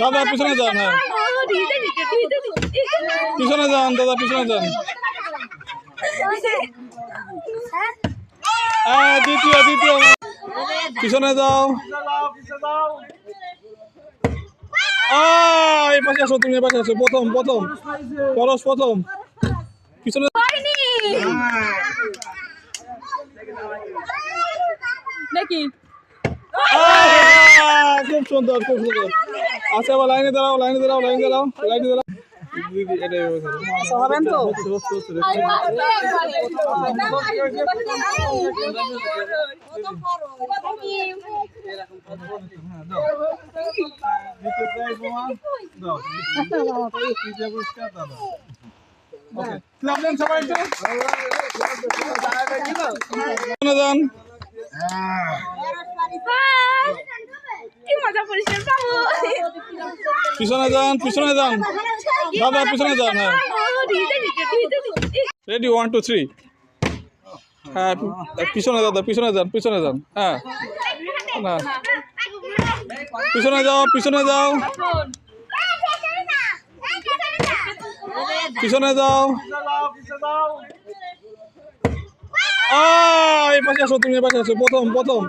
দাদা পিছনে যান, হ্যাঁ পিছনে যান দাদা, পিছনে যান। হ্যাঁ দ্বিতীয় দ্বিতীয়, পিছনে যাও। এই পাশে আসো, তুমি এই পাশে আসো। প্রথম প্রথম পরশ প্রথম, পিছনে নাকি খুব সুন্দর খুব সুন্দর। আচ্ছা আবার লাইনে দাঁড়াও, লাইনে দাঁড়াও, লাইনে দাঁড়াও, লাইনে দাঁড়াও। এটাই হবেন তো যান। কি মজা করিস বাবু, পিছনে যান, পিছনে যান দাদা, পিছনে যান। হ্যাঁ রেডি, 1 2 3। হ্যাঁ পিছনে দাদা, পিছনে যান, পিছনে যান। হ্যাঁ না পিছনে যাও, পিছনে যাও, পিছনে যাও। এই পাশে আসো, তুমি এই পাশে আসো। প্রথম প্রথম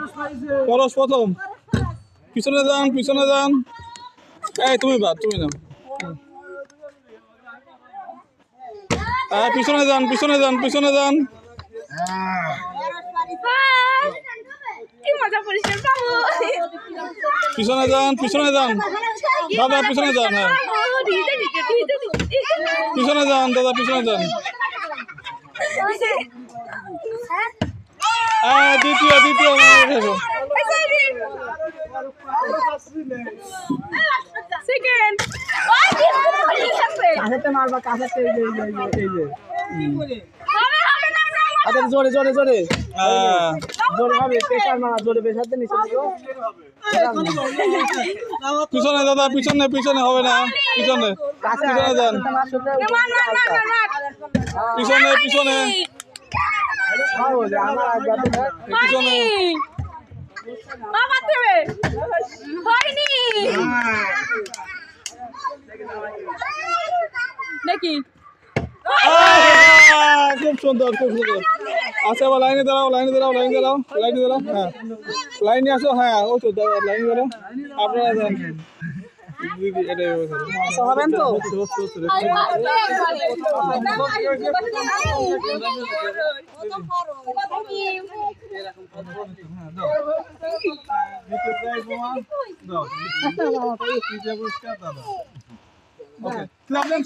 পরশ প্রথম, পিছনে যান, পিছনে যান। এই তুমি বাদ, তুমি না। হ্যাঁ পিছনে যান, পিছনে যান, পিছনে যান। কি মজা করিস বাবু, পিছনে যান, পিছনে যান দাদা, পিছনে যান। হ্যাঁ পিছনে যান দাদা, পিছনে যান। হ্যাঁ দ্বিতীয় দ্বিতীয়, সেকেন্ড কাছেতে মারবা, কাছেতে আচ্ছা জোরে জোরে জোরে জোরে হবে, প্রেশার মারা, জোরে প্রেশারতে নিচে দিও। পিছনে দাদা, পিছনে পিছনে হবে না, পিছনে পিছনে যান, পিছনে পিছনে পিছনে। নাকি খুব সুন্দর খুব সুন্দর। আচ্ছা আবার লাইনে দাঁড়াও, লাইনে দাঁড়াও, লাইনে দাঁড়াও, লাইনে দাঁড়াও। হ্যাঁ লাইনে আসো। হ্যাঁ ও তো লাইনে দাঁড়াও, আপনারা যান। এটাই হবেন তো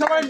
সবাই